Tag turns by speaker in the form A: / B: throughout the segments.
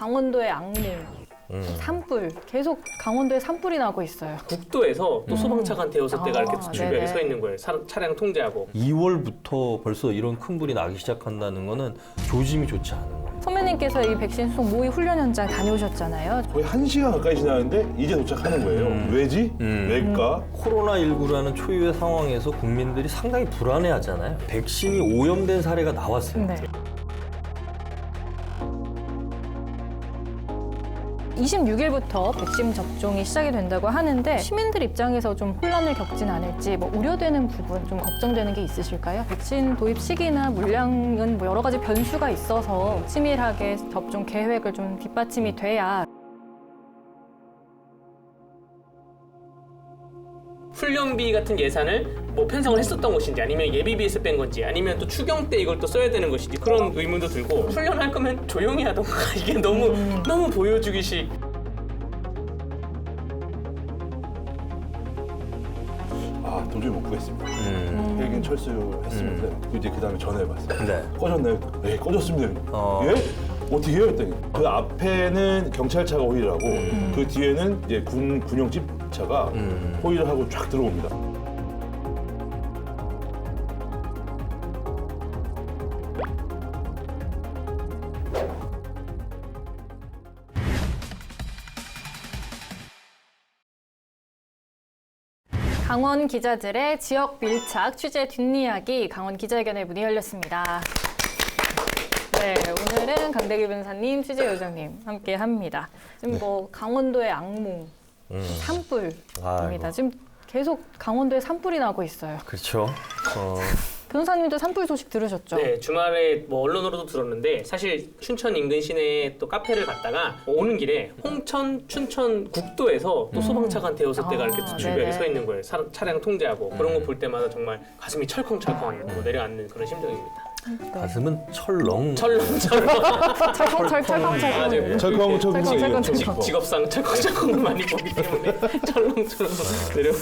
A: 강원도의 악몽, 산불, 계속 강원도에 산불이 나고 있어요.
B: 국도에서 또 소방차가 한 대여섯 대가 이렇게 주변에
A: 네네.
B: 서 있는 거예요. 차량 통제하고.
C: 2월부터 벌써 이런 큰 불이 나기 시작한다는 거는 조짐이 좋지 않은 거예요.
A: 선배님께서 이 백신 수송 모의 훈련 현장 다녀오셨잖아요.
D: 거의 1시간 가까이 지나는데 이제 도착하는 거예요. 왜지? 왜일까?
C: 코로나19라는 초유의 상황에서 국민들이 상당히 불안해하잖아요. 백신이 오염된 사례가 나왔어요.
A: 네. 26일부터 백신 접종이 시작이 된다고 하는데 시민들 입장에서 좀 혼란을 겪진 않을지 뭐 우려되는 부분, 좀 걱정되는 게 있으실까요? 백신 도입 시기나 물량은 뭐 여러 가지 변수가 있어서 치밀하게 접종 계획을 좀 뒷받침이 돼야
B: 훈련비 같은 예산을 뭐 편성을 했었던 것인지 아니면 예비비에서 뺀 건지 아니면 또 추경 때 이걸 또 써야 되는 것인지 그런 의문도 들고 훈련할 거면 조용히 하던가 이게 너무 보여주기식.
D: 아, 도저히 못 구했습니다. 헬긴 철수했습니다. 이제 그 다음에 전화해봤어요.
C: 네.
D: 꺼졌나요? 네, 꺼졌습니다. 예? 어떻게 해요? 했더니 그 앞에는 경찰차가 호위를 하고 그 뒤에는 이제 군용집 차가 호위를 하고 쫙 들어옵니다.
A: 강원 기자들의 지역 밀착 취재 뒷이야기 강원 기자회견의 문이 열렸습니다. 네, 오늘은 강대규 변사님, 취재 요정님 함께 합니다. 지금 뭐 강원도의 악몽, 산불입니다.
C: 아이고.
A: 지금 계속 강원도에 산불이 나고 있어요.
C: 그렇죠.
A: 변호사님도 산불 소식 들으셨죠?
B: 네, 주말에 뭐 언론으로도 들었는데 사실 춘천 인근 시내 또 카페를 갔다가 오는 길에 홍천, 춘천 국도에서 또 소방차가 한 대여섯 대가 이렇게 주변에
A: 네네.
B: 서 있는 거예요. 차량 통제하고 그런 거 볼 때마다 정말 가슴이 철컹철컹 내려앉는 그런 심정입니다.
C: 가슴은 철렁.
B: 철렁철렁.
A: 철컹철컹.
D: 철컹철컹.
B: 직업상 철컹철컹을 많이 보기 때문에 철렁철렁 내려오는.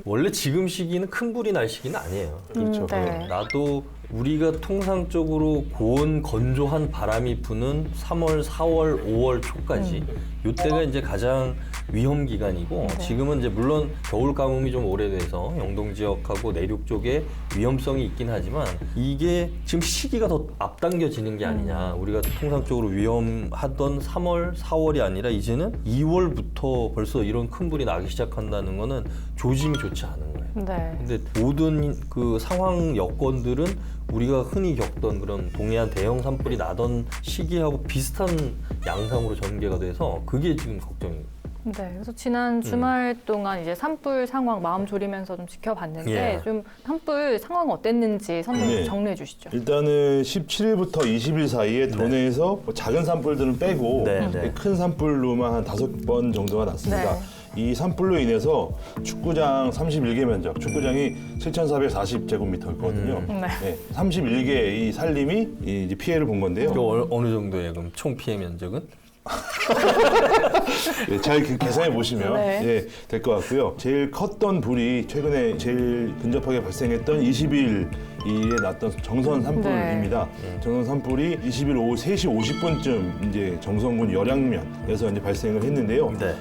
C: 원래 지금 시기는 큰 불이 날 시기는 아니에요.
D: 그렇죠.
A: 네.
C: 나도 우리가 통상적으로 고온 건조한 바람이 부는 3월, 4월, 5월 초까지 이때가 이제 가장 위험 기간이고 지금은 이제 물론 겨울 가뭄이 좀 오래돼서 영동 지역하고 내륙 쪽에 위험성이 있긴 하지만 이게 지금 시기가 더 앞당겨지는 게 아니냐. 우리가 통상적으로 위험하던 3월, 4월이 아니라 이제는 2월부터 벌써 이런 큰 불이 나기 시작한다는 거는 조짐이 좋지 않은 거예요.
A: 네.
C: 근데 모든 그 상황 여건들은 우리가 흔히 겪던 그런 동해안 대형 산불이 나던 시기하고 비슷한 양상으로 전개가 돼서 그게 지금 걱정입니다.
A: 네, 그래서 지난 주말 동안 이제 산불 상황 마음 졸이면서 좀 지켜봤는데
C: 예.
A: 좀 산불 상황 어땠는지 선생님
D: 네.
A: 정리해 주시죠.
D: 일단은 17일부터 20일 사이에 도내에서 뭐 작은 산불들은 빼고
C: 네, 네.
D: 큰 산불로만 한 5번 정도가 났습니다.
A: 네.
D: 이 산불로 인해서 축구장 31개 면적, 축구장이 7,440제곱미터거든요.
A: 네.
D: 31개 이 산림이 이제 피해를 본 건데요.
C: 이거 어느 정도예요? 그럼 총 피해 면적은?
D: 예, 잘 계산해 보시면
A: 네.
D: 될 것 같고요. 제일 컸던 불이 최근에 제일 근접하게 발생했던 20일 에 났던 정선 산불입니다. 정선 산불이 20일 오후 3시 50분쯤 이제 정선군 열양면에서 이제 발생을 했는데요.
C: 네.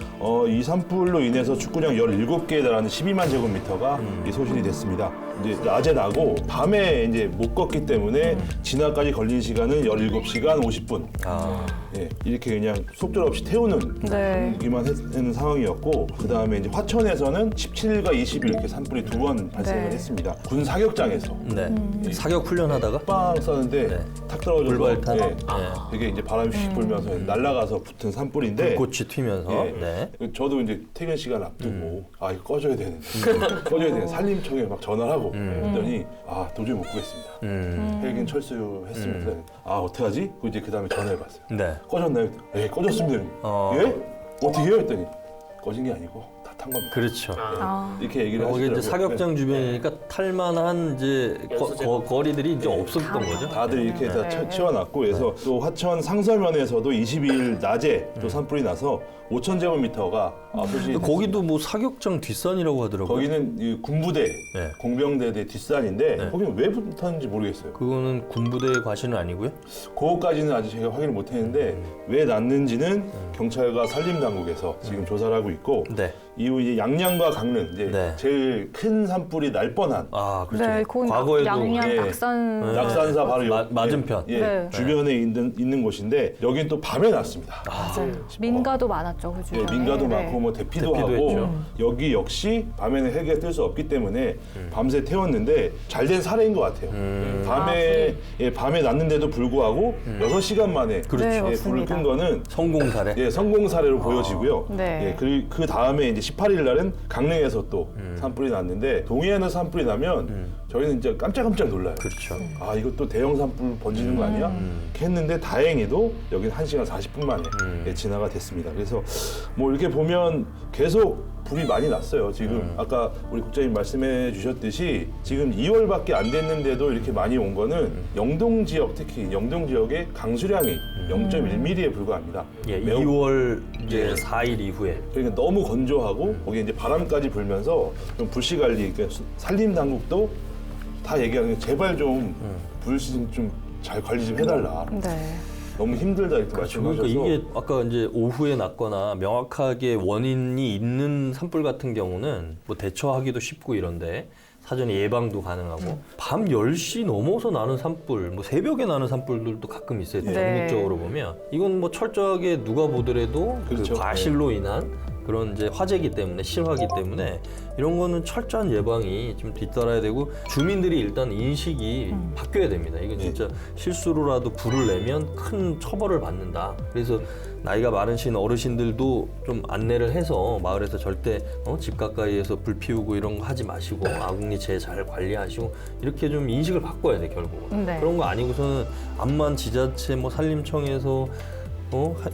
D: 이 산불로 인해서 축구장 17개에 달하는 12만 제곱미터가 소실이 됐습니다. 이제 낮에 나고 밤에 이제 못 걷기 때문에 진화까지 걸린 시간은 17시간 50분. 예, 이렇게 그냥 속절없이 태우는
A: 네.
D: 기만 했는 상황이었고 그 다음에 이제 화천에서는 17일과 20일 이렇게 산불이 2번 발생을
A: 네.
D: 했습니다. 군 사격장에서
C: 네. 사격 훈련하다가
D: 빵 쐈는데
C: 네.
D: 탁 떨어져서
C: 불발탄?
D: 예, 되게 이제 바람이 휙 불면서 날아가서 붙은 산불인데
C: 불꽃이 튀면서
D: 예.
C: 네.
D: 저도 이제 퇴근 시간 앞두고 아 이거 꺼져야 되는데 꺼져야 되는 산림청에 막 전화를 하고 했더니 아 도저히 못 구했습니다. 헬긴 철수했습니다. 아 어떡하지? 이제 그 다음에 전화해봤어요.
C: 네.
D: 꺼졌나요? 예, 꺼졌습니다. 예? 어떻게 해요? 했더니 꺼진 게 아니고 다 탄 겁니다.
C: 그렇죠.
A: 아.
D: 이렇게 얘기를
C: 거기
D: 하시더라고요.
C: 이제 사격장 주변이니까 탈만한 이제 거리들이 이제 없었던 거죠.
D: 다들 이렇게 다
A: 네.
D: 채워놨고 그래서 또 화천 상설면에서도 22일 낮에 또 산불이 나서 5,000제곱미터가 소실이
C: 거기도 뭐 사격장 뒷산이라고 하더라고요.
D: 거기는 이 군부대,
C: 네.
D: 공병대대 뒷산인데
C: 네.
D: 거기는 왜 붙었는지 모르겠어요.
C: 그거는 군부대 과실은 아니고요.
D: 그거까지는 아직 제가 확인을 못했는데 왜 났는지는 경찰과 산림당국에서 지금 조사를 하고 있고
C: 네.
D: 이후 이제 양양과 강릉 이제
C: 네.
D: 제일 큰 산불이 날 뻔한
C: 아, 그렇죠.
A: 네, 거기
C: 과거에도
A: 양양
D: 예.
A: 낙산
D: 낙산사 바로
C: 맞은편.
D: 예,
A: 네.
D: 주변에 있는 곳인데 여긴 또 밤에 났습니다.
A: 맞아요. 민가도 많았죠, 그
D: 예,
A: 주변에.
D: 민가도
A: 네.
D: 많고 뭐 대피도
C: 대피도
D: 하고
C: 했죠.
D: 여기 역시 밤에는 헬기가 뜰 수 없기 때문에 밤새 태웠는데 잘된 사례인 것 같아요. 밤에 났는데도 불구하고 6시간 만에
C: 그렇죠.
A: 네,
D: 예, 불을
A: 맞습니다.
D: 끈 거는
C: 성공 사례.
D: 예, 성공 사례로 보여지고요.
A: 네.
D: 예, 그 다음에 이제 18일 날은 강릉에서 또 산불이 났는데 동해안에서 산불이 나면 저희는 진짜 깜짝깜짝 놀라요.
C: 그렇죠.
D: 아, 이것도 대형 산불 번지는 거 아니야? 이렇게 했는데 다행히도 여긴 1시간 40분 만에 예, 진화가 됐습니다. 그래서 뭐 이렇게 보면 계속 불이 많이 났어요. 지금 아까 우리 국장님 말씀해 주셨듯이 지금 2월밖에 안 됐는데도 이렇게 많이 온 거는 영동 지역, 특히 영동 지역의 강수량이 0.1mm에 불과합니다.
C: 예,
D: 매우
C: 2월 이제 4일 이후에
D: 그러니까 너무 건조하고 거기에 이제 바람까지 불면서 좀 불씨 관리, 그러니까 산림 당국도 다 얘기하는 게 제발 좀 불씨 좀 잘 관리 좀 해달라.
A: 네.
D: 너무 힘들다 이렇게
C: 그러니까
D: 말씀하셔서
C: 이게 아까 이제 오후에 났거나 명확하게 원인이 있는 산불 같은 경우는 뭐 대처하기도 쉽고 이런데 사전에 예방도 가능하고 밤 10시 넘어서 나는 산불, 뭐 새벽에 나는 산불들도 가끔 있어요.
A: 네.
C: 전국적으로 보면 이건 뭐 철저하게 누가 보더라도
D: 그렇죠.
C: 그 과실로 인한 그런 이제 화재기 때문에 실화기 때문에 이런 거는 철저한 예방이 좀 뒤따라야 되고 주민들이 일단 인식이 바뀌어야 됩니다. 이건 진짜 실수로라도 불을 내면 큰 처벌을 받는다. 그래서 나이가 많으신 어르신들도 좀 안내를 해서 마을에서 절대 집 가까이에서 불 피우고 이런 거 하지 마시고 아궁이채 잘 관리하시고 이렇게 좀 인식을 바꿔야 돼 결국은.
A: 네.
C: 그런 거 아니고서는 암만 지자체 뭐 산림청에서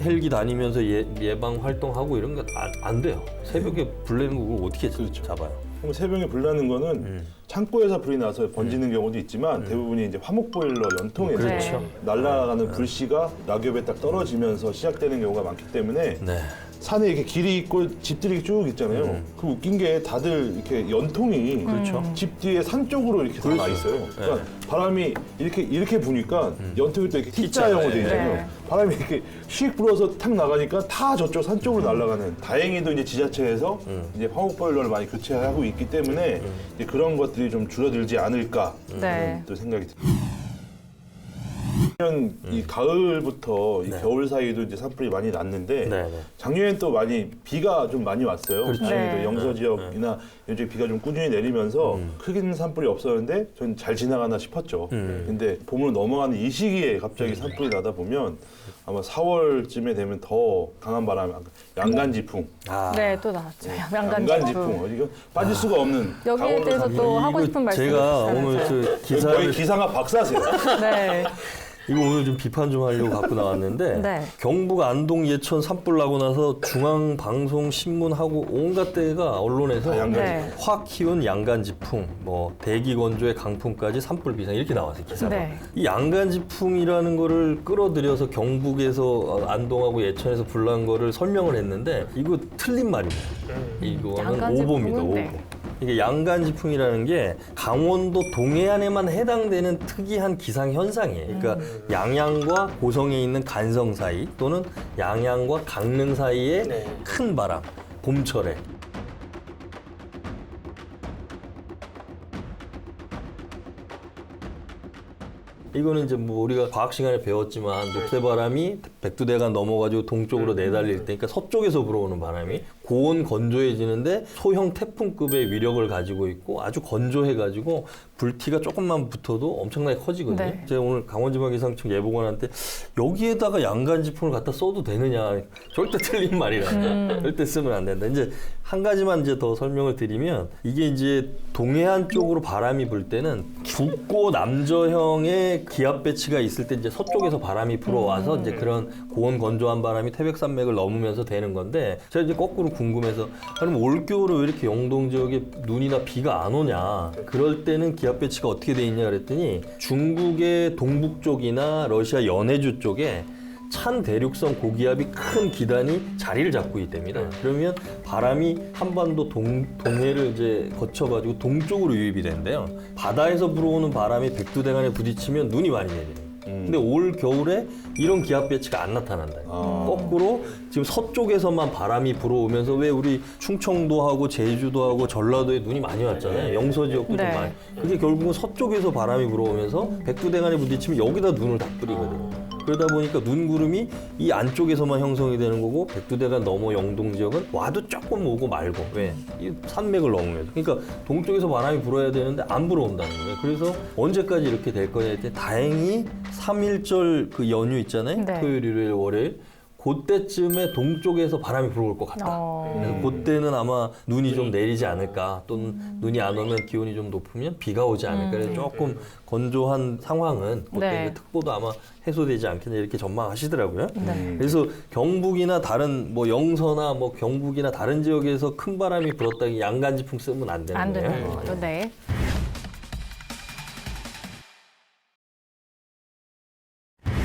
C: 헬기 다니면서 예방 활동하고 이런 게 안 돼요. 새벽에 불 내는 거 어떻게
D: 그렇죠.
C: 잡아요?
D: 그럼 새벽에 불 나는 거는 창고에서 불이 나서 번지는 경우도 있지만 대부분이 이제 화목 보일러 연통에서
A: 그렇죠.
D: 날아가는 불씨가 낙엽에 딱 떨어지면서 시작되는 경우가 많기 때문에
C: 네.
D: 산에 이렇게 길이 있고 집들이 쭉 있잖아요. 그 웃긴 게 다들 이렇게 연통이 집 뒤에 산 쪽으로 이렇게 다 나 있어요. 그러니까 바람이 이렇게 부니까 연통이 또 이렇게 T자형으로 돼 있잖아요.
A: 네.
D: 바람이 이렇게 휙 불어서 탁 나가니까 다 저쪽 산 쪽으로 날아가는. 다행히도 이제 지자체에서 이제 화목 보일러를 많이 교체하고 있기 때문에 이제 그런 것들이 좀 줄어들지 않을까
A: 네.
D: 또 생각이 듭니다. 작년 이 가을부터 이
C: 네.
D: 겨울 사이도 이제 산불이 많이 났는데
C: 네, 네.
D: 작년엔 또 많이 비가 좀 많이 왔어요.
C: 그렇죠.
D: 다행히도
A: 네.
D: 영서 지역이나 이제 비가 좀 꾸준히 내리면서 크긴 산불이 없었는데 전 잘 지나가나 싶었죠. 근데 봄으로 넘어가는 이 시기에 갑자기 산불이 나다 보면 아마 4월쯤에 되면 더 강한 바람, 양간지풍,
C: 아,
A: 네, 또 나왔죠. 양간지풍.
D: 양간지풍 이거 빠질 수가 없는
A: 여기에
D: 강원도
A: 대해서
D: 산불.
A: 또 하고 싶은 말씀
C: 제가
A: 있으시다면서요?
C: 오늘 그
D: 거의
C: 기사를
D: 기상학 박사세요.
A: 네.
C: 이거 오늘 좀 비판 좀 하려고 갖고 나왔는데
A: 네.
C: 경북 안동 예천 산불 나고 나서 중앙 방송 신문하고 온갖 데가 언론에서
D: 다 양간지풍.
A: 네.
C: 확 키운 양간지풍, 뭐 대기 건조의 강풍까지 산불 비상 이렇게 나왔어요 기사가.
A: 네.
C: 이 양간지풍이라는 거를 끌어들여서 경북에서 안동하고 예천에서 불난 거를 설명을 했는데 이거 틀린 말입니다. 이거는
A: 양간지풍은
C: 오보입니다. 오보.
A: 네.
C: 이게 양간지풍이라는 게 강원도 동해안에만 해당되는 특이한 기상 현상이에요. 그러니까 양양과 고성에 있는 간성 사이 또는 양양과 강릉 사이에
B: 네.
C: 큰 바람, 봄철에. 이거는 이제 뭐 우리가 과학 시간에 배웠지만 녹대바람이 백두대간 넘어가지고 동쪽으로 내달릴 때, 그러니까 서쪽에서 불어오는 바람이 고온 건조해지는데 소형 태풍급의 위력을 가지고 있고 아주 건조해가지고 불티가 조금만 붙어도 엄청나게 커지거든요.
A: 네.
C: 제가 오늘 강원지방기상청 예보관한테 여기에다가 양간지풍을 갖다 써도 되느냐, 절대 틀린 말이라 절대 쓰면 안 된다. 이제 한 가지만 이제 더 설명을 드리면 이게 이제 동해안 쪽으로 바람이 불 때는 북고 남저형의 기압 배치가 있을 때 이제 서쪽에서 바람이 불어와서 이제 그런 고온 건조한 바람이 태백산맥을 넘으면서 되는 건데 제가 이제 거꾸로 궁금해서 그럼 올겨울에 왜 이렇게 영동 지역에 눈이나 비가 안 오냐? 그럴 때는 기압 배치가 어떻게 돼 있냐 그랬더니 중국의 동북 쪽이나 러시아 연해주 쪽에 찬 대륙성 고기압이 큰 기단이 자리를 잡고 있답니다. 그러면 바람이 한반도 동해를 이제 거쳐가지고 동쪽으로 유입이 된대요. 바다에서 불어오는 바람이 백두대간에 부딪히면 눈이 많이 내리네요. 근데 올 겨울에 이런 기압 배치가 안 나타난다. 거꾸로 지금 서쪽에서만 바람이 불어오면서 왜 우리 충청도하고 제주도하고 전라도에 눈이 많이 왔잖아요. 영서 지역도
A: 네.
C: 좀 많이. 그게 결국은 서쪽에서 바람이 불어오면서 백두대간에 부딪히면 여기다 눈을 다 뿌리거든요. 그러다 보니까 눈구름이 이 안쪽에서만 형성이 되는 거고 백두대간 넘어 영동 지역은 와도 조금 오고 말고 왜? 이 산맥을 넘으면서. 그러니까 동쪽에서 바람이 불어야 되는데 안 불어온다는 거예요. 그래서 언제까지 이렇게 될 거냐 했더니 다행히 3.1절 그 연휴 있잖아요.
A: 네.
C: 토요일, 일요일, 월요일. 그때쯤에 동쪽에서 바람이 불어올 것 같다. 그래서 그때는 아마 눈이 좀 내리지 않을까. 또는 눈이 안 오면 기온이 좀 높으면 비가 오지 않을까. 그래서 조금 건조한 상황은 그때
A: 네.
C: 이제 특보도 아마 해소되지 않겠냐 이렇게 전망하시더라고요.
A: 네.
C: 그래서 경북이나 다른 뭐 영서나 뭐 경북이나 다른 지역에서 큰 바람이 불었다 양간지풍 쓰면 안 되는
A: 안
C: 거예요.
A: 되는 거죠. 네.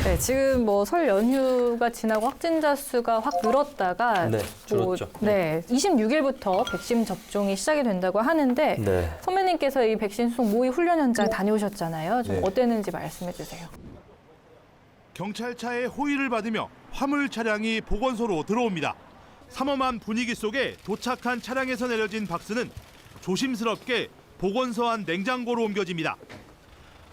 A: 네, 지금 뭐 설 연휴가 지나고 확진자 수가 확 늘었다가
C: 네, 줄었죠.
A: 네, 26일부터 백신 접종이 시작이 된다고 하는데
C: 네.
A: 선배님께서 이 백신 수송 모의 훈련 현장 다녀오셨잖아요. 좀
D: 네.
A: 어땠는지 말씀해 주세요.
E: 경찰차의 호의를 받으며 화물 차량이 보건소로 들어옵니다. 삼엄한 분위기 속에 도착한 차량에서 내려진 박스는 조심스럽게 보건소 안 냉장고로 옮겨집니다.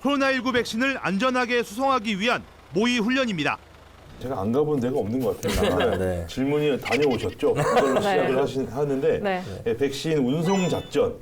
E: 코로나19 백신을 안전하게 수송하기 위한 모의 훈련입니다.
D: 제가 안 가본 데가 없는 것 같아요.
C: 네.
D: 질문이 다녀오셨죠? 그걸로 시작을 하는데
A: 네.
D: 백신 운송 작전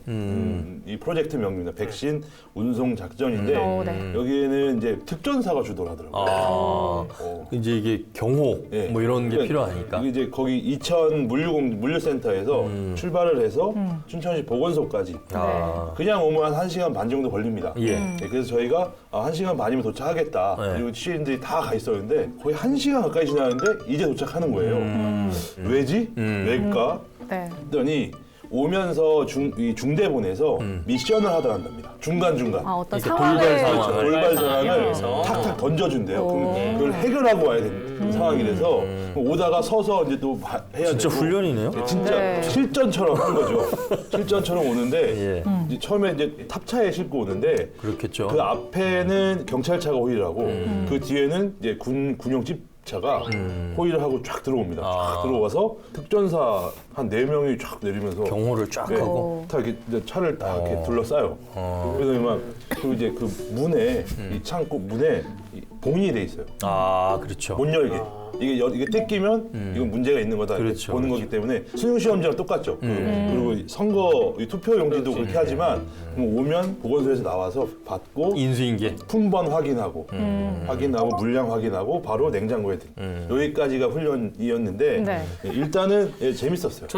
D: 이 프로젝트 명입니다. 백신 운송 작전인데
A: 네.
D: 여기에는 이제 특전사가 주도를 하더라고요.
C: 이제 이게 경호
D: 예.
C: 뭐 이런 게
D: 그러니까
C: 필요하니까.
D: 이게 이제 거기 이천 물류센터에서 출발을 해서 춘천시 보건소까지
C: 아.
D: 그냥 오면 한 1시간 반 정도 걸립니다.
C: 예.
D: 네, 그래서 저희가 1시간 반이면 도착하겠다.
C: 네.
D: 그리고 취재진들이 다 가 있었는데 거의 1시간 가까이 지나는데 이제 도착하는 거예요. 왜지? 왜일까?
A: 네.
D: 했더니 오면서 이 중대본에서 미션을 하더란답니다. 중간중간.
A: 아, 어떤
C: 그러니까
A: 상황을
C: 돌발 상황.
D: 돌발
B: 상황을
D: 전환을
B: 해서.
D: 탁탁 던져준대요.
A: 오.
D: 그걸 해결하고 와야 되는 상황이라서 오다가 서서 이제 또 해야
C: 진짜
D: 되고.
C: 훈련이네요.
D: 네, 진짜
A: 네.
D: 실전처럼 한 거죠. 실전처럼 오는데
C: 예.
D: 이제 처음에 이제 탑차에 싣고 오는데
C: 그렇겠죠.
D: 그 앞에는 경찰차가 호위를 하고 그 뒤에는 이제 군용 집차가 호위를 하고 쫙 들어옵니다. 쫙
C: 아.
D: 들어와서 특전사 한 4명이 쫙 내리면서
C: 경호를 쫙
D: 네,
C: 하고.
D: 다 이렇게 이제 차를 다 이렇게 둘러싸요. 그래서 막 그 이제 그 문에 이 창고 문에 이 봉인이 돼 있어요.
C: 아, 그렇죠.
D: 못 열게. 이게 뜯기면 이건 문제가 있는 거다 이렇게
C: 그렇죠,
D: 보는 거기 때문에 수능 시험지랑 똑같죠. 그리고 선거 이 투표용지도 그렇게 하지만 그럼 오면 보건소에서 나와서 받고
C: 인수인계.
D: 품번 확인하고 확인하고 물량 확인하고 바로 냉장고에 든 여기까지가 훈련이었는데
A: 네.
D: 일단은 재밌었어요.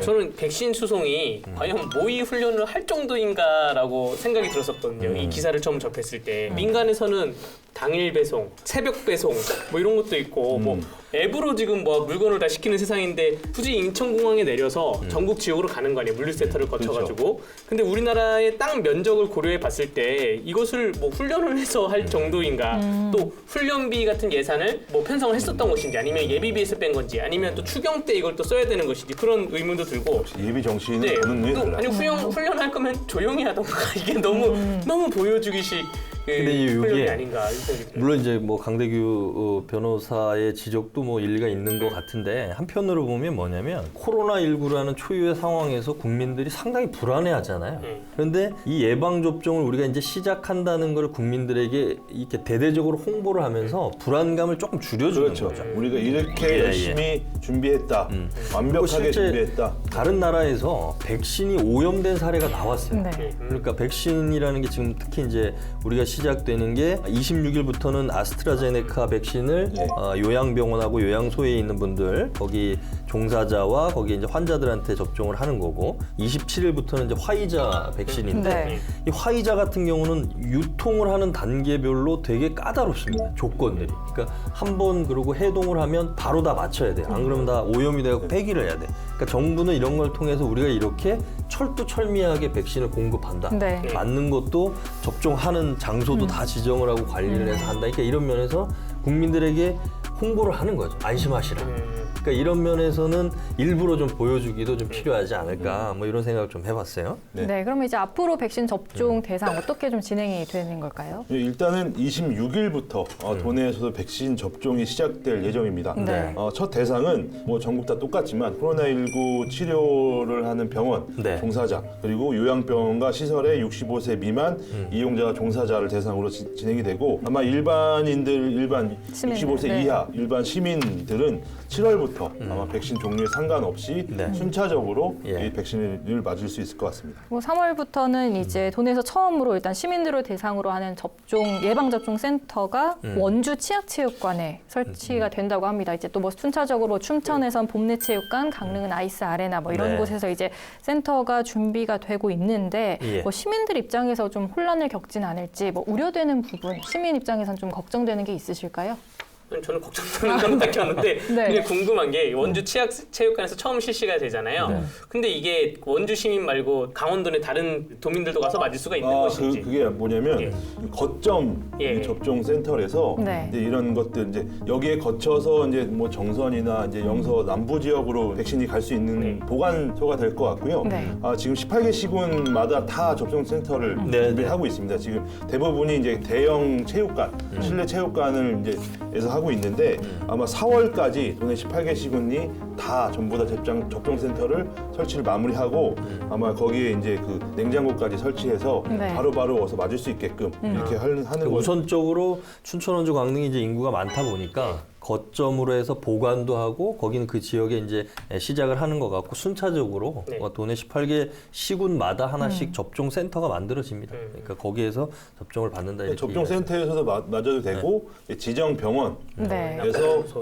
B: 저는 백신 수송이 과연 모의 훈련을 할 정도인가라고 생각이 들었었거든요. 이 기사를 처음 접했을 때 민간에서는 당일 배송, 새벽 배송 뭐 이런 것도 있고 뭐 앱으로 지금 뭐 물건을 다 시키는 세상인데 굳이 인천공항에 내려서 전국 지역으로 가는 거 아니에요? 물류센터를 거쳐가지고. 근데 우리나라의 땅 면적을 고려해 봤을 때 이것을 뭐 훈련을 해서 할 정도인가? 또 훈련비 같은 예산을 뭐 편성을 했었던 것인지 아니면 예비비에서 뺀 건지 아니면 또 추경 때 이걸 또 써야 되는 것인지 그런 의문도 들고.
D: 예비 정신은
B: 네,
D: 보는 눈이
B: 또
D: 달라요.
B: 아니 훈련할 거면 조용히 하던가 이게 너무 보여주기식
C: 근데 이게
B: 훈련이 아닌가 이 생각이 들어요.
C: 물론 이제 뭐 강대규 변호사의 지적도 뭐 일리가 있는 것 같은데 한편으로 보면 뭐냐면 코로나19라는 초유의 상황에서 국민들이 상당히 불안해하잖아요. 그런데 이 예방 접종을 우리가 이제 시작한다는 걸 국민들에게 이렇게 대대적으로 홍보를 하면서 불안감을 조금 줄여주는
D: 그렇죠.
C: 거죠.
D: 우리가 이렇게
C: 예,
D: 열심히 준비했다.
C: 그리고
D: 완벽하게
C: 실제
D: 준비했다.
C: 다른 나라에서 백신이 오염된 사례가 나왔어요.
A: 네.
C: 그러니까 백신이라는 게 지금 특히 이제 우리가 시작되는 게 26일부터는 아스트라제네카 백신을
D: 예.
C: 요양병원하고 나고 요양소에 있는 분들 거기 종사자와 거기 이제 환자들한테 접종을 하는 거고 27일부터는 이제 화이자 백신인데
A: 네.
C: 이 화이자 같은 경우는 유통을 하는 단계별로 되게 까다롭습니다. 조건들이. 그러니까 한 번 그러고 해동을 하면 바로 다 맞춰야 돼. 안 그러면 다 오염이 되고 폐기를 해야 돼. 그러니까 정부는 이런 걸 통해서 우리가 이렇게 철두철미하게 백신을 공급한다.
A: 네.
C: 맞는 것도 접종하는 장소도 다 지정을 하고 관리를 해서 한다. 그러니까 이런 면에서 국민들에게 홍보를 하는 거죠. 안심하시라. 그러니까 이런 면에서는 일부러 좀 보여주기도 좀 필요하지 않을까 뭐 이런 생각을 좀 해봤어요.
D: 네.
A: 네, 그러면 이제 앞으로 백신 접종 대상 어떻게 좀 진행이 되는 걸까요?
D: 일단은 26일부터 도내에서도 백신 접종이 시작될 예정입니다.
A: 네.
D: 첫 대상은 뭐 전국 다 똑같지만 코로나19 치료를 하는 병원
C: 네.
D: 종사자 그리고 요양병원과 시설의 65세 미만 이용자가 종사자를 대상으로 진행이 되고 아마 일반
A: 시민들,
D: 65세
A: 네.
D: 이하 일반 시민들은 7월부터 아마 백신 종류에 상관없이
C: 네.
D: 순차적으로
C: 예.
D: 이 백신을 맞을 수 있을 것 같습니다.
A: 뭐 3월부터는 이제 도내에서 처음으로 일단 시민들을 대상으로 하는 예방 접종 센터가 원주 치악체육관에 설치가 된다고 합니다. 이제 또 뭐 순차적으로 춘천에선 봄내체육관, 강릉은 아이스 아레나 뭐 이런
C: 네.
A: 곳에서 이제 센터가 준비가 되고 있는데
C: 예.
A: 뭐 시민들 입장에서 좀 혼란을 겪진 않을지 뭐 우려되는 부분, 시민 입장에선 좀 걱정되는 게 있으실까요?
B: 저는 걱정되는 건 딱히 없는데
A: 네.
B: 그냥 궁금한 게 원주 치악체육관에서 처음 실시가 되잖아요.
C: 네.
B: 근데 이게 원주 시민 말고 강원도 내 다른 도민들도 가서 맞을 수가 있는 것인지.
D: 그게 뭐냐면
B: 예.
D: 거점
B: 예.
D: 접종 센터에서
A: 네.
D: 이제 이런 것들 이제 여기에 거쳐서 이제 뭐 정선이나 이제 영서 남부 지역으로 백신이 갈 수 있는
B: 네.
D: 보관소가 될 것 같고요.
A: 네.
D: 지금 18개 시군마다 다 접종 센터를
C: 네,
D: 준비를
C: 네.
D: 하고 있습니다. 지금 대부분이 이제 대형 체육관, 실내 체육관을 이제 에서 하고 있는데 아마 4월까지 도내 18개 시군이 다 전부 다 접종 센터를 설치를 마무리하고 아마 거기에 이제 그 냉장고까지 설치해서
A: 네.
D: 바로바로 와서 맞을 수 있게끔 이렇게 하는 거.
C: 우선적으로 춘천, 원주, 강릉이 이제 인구가 많다 보니까 거점으로 해서 보관도 하고 거기는 그 지역에 이제 시작을 하는 것 같고 순차적으로
B: 네.
C: 도내 18개 시군마다 하나씩 접종 센터가 만들어집니다. 그러니까 거기에서 접종을 받는다 이렇게
D: 접종
C: 얘기하죠.
D: 센터에서도 맞아도 되고 지정 병원에서
A: 네.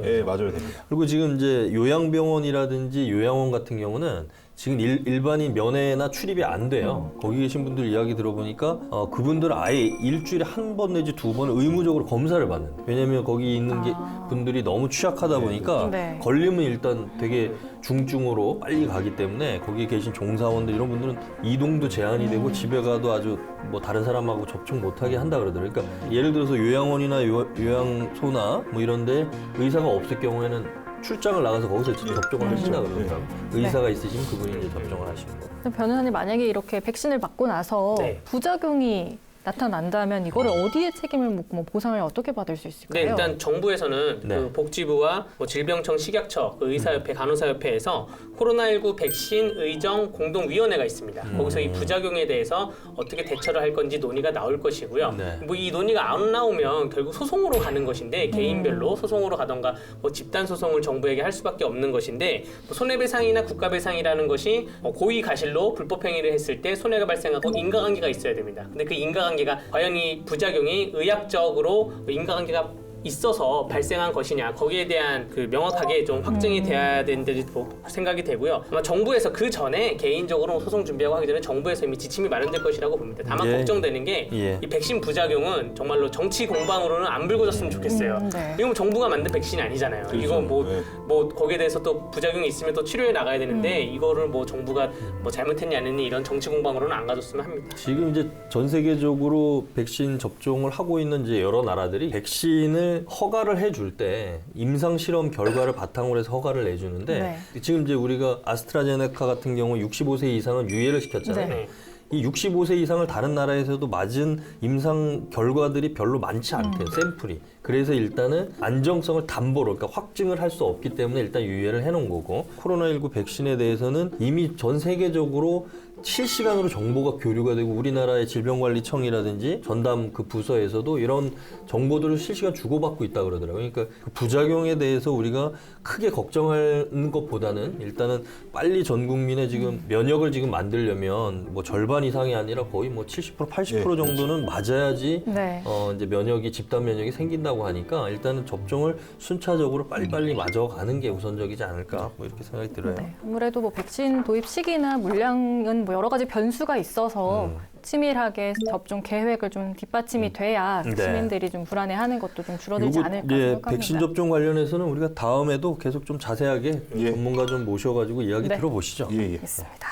D: 예, 맞아야 됩니다.
C: 그리고 지금 이제 요양병원이라든지 요양원 같은 경우는 지금 일반인 면회나 출입이 안 돼요. 거기 계신 분들 이야기 들어보니까 그분들은 아예 일주일에 한 번 내지 두 번 의무적으로 검사를 받는. 왜냐하면 거기 있는 분들이 너무 취약하다 보니까
A: 네.
C: 걸리면 일단 되게 중증으로 빨리 가기 때문에 거기 계신 종사원들 이런 분들은 이동도 제한이 되고 집에 가도 아주 뭐 다른 사람하고 접촉 못하게 한다 그러더라고요. 그러니까 예를 들어서 요양원이나 요양소나 뭐 이런데 의사가 없을 경우에는 출장을 나가서 거기서 접종을 하신다 그러더라고요. 의사가 있으시면 그분이 이제 접종을 하시는 거예요.
A: 변호사님 만약에 이렇게 백신을 맞고 나서
B: 네.
A: 부작용이 나타난다면 이거를 어디에 책임을 묻고 뭐 보상을 어떻게 받을 수
B: 네,
A: 있을까요?
B: 일단 정부에서는
C: 네.
B: 그 복지부와 뭐 질병청, 식약처, 그 의사협회, 간호사협회에서 코로나19 백신 의정 공동위원회가 있습니다. 거기서 이 부작용에 대해서 어떻게 대처를 할 건지 논의가 나올 것이고요.
C: 네.
B: 뭐 이 논의가 안 나오면 결국 소송으로 가는 것인데 개인별로 소송으로 가던가 뭐 집단 소송을 정부에게 할 수밖에 없는 것인데 뭐 손해배상이나 국가배상이라는 것이 고의 가실로 불법 행위를 했을 때 손해가 발생하고 인과관계가 있어야 됩니다. 근데 그 인과관계가 과연 이 부작용이 의학적으로 인과관계가 있어서 발생한 것이냐 거기에 대한 그 명확하게 좀 확증이 돼야 된다고 생각이 되고요. 아마 정부에서 그 전에 개인적으로 소송 준비하고 하기 전에 정부에서 이미 지침이 마련될 것이라고 봅니다. 다만
C: 예.
B: 걱정되는 게 이
C: 예.
B: 백신 부작용은 정말로 정치 공방으로는 안 불거졌으면 좋겠어요.
A: 네.
B: 이건 정부가 만든 백신이 아니잖아요.
D: 그렇죠.
B: 이거
D: 네.
B: 뭐 거기에 대해서 또 부작용이 있으면 또 치료해 나가야 되는데 이거를 뭐 정부가 뭐 잘못했냐 안 했니 이런 정치 공방으로는 안 가졌으면 합니다.
C: 지금 이제 전 세계적으로 백신 접종을 하고 있는 이제 여러 나라들이 백신을 허가를 해줄 때 임상 실험 결과를 바탕으로 해서 허가를 내주는데 지금 이제 우리가 아스트라제네카 같은 경우 65세 이상은 유예를 시켰잖아요.
A: 네.
B: 네.
C: 이 65세 이상을 다른 나라에서도 맞은 임상 결과들이 별로 많지 않대요. 샘플이. 그래서 일단은 안정성을 담보로 그러니까 확증을 할 수 없기 때문에 일단 유예를 해놓은 거고 코로나19 백신에 대해서는 이미 전 세계적으로 실시간으로 정보가 교류가 되고 우리나라의 질병관리청이라든지 전담 그 부서에서도 이런 정보들을 실시간 주고받고 있다 그러더라고요. 그러니까 그 부작용에 대해서 우리가 크게 걱정하는 것보다는 일단은 빨리 전 국민의 지금 면역을 지금 만들려면 뭐 절반 이상이 아니라 거의 뭐 70% 80% 정도는 맞아야지
A: 네.
C: 이제 면역이 집단 면역이 생긴다고 하니까 일단은 접종을 순차적으로 빨리빨리 맞아가는 게 우선적이지 않을까 뭐 이렇게 생각이 들어요.
A: 네. 아무래도 뭐 백신 도입 시기나 물량은 뭐 여러 가지 변수가 있어서 치밀하게 접종 계획을 좀 뒷받침이 돼야
C: 네.
A: 시민들이 좀 불안해하는 것도 좀 줄어들지 않을까 생각합니다.
C: 백신 접종 관련해서는 우리가 다음에도 계속 좀 자세하게
D: 예.
C: 전문가 좀 모셔가지고 이야기
A: 네.
C: 들어보시죠.
D: 예, 예.
A: 있습니다.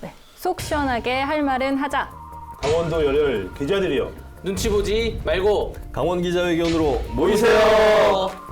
A: 네. 속 시원하게 할 말은 하자.
D: 강원도 열혈 기자들이요.
B: 눈치 보지 말고
C: 강원 기자회견으로
B: 모이세요.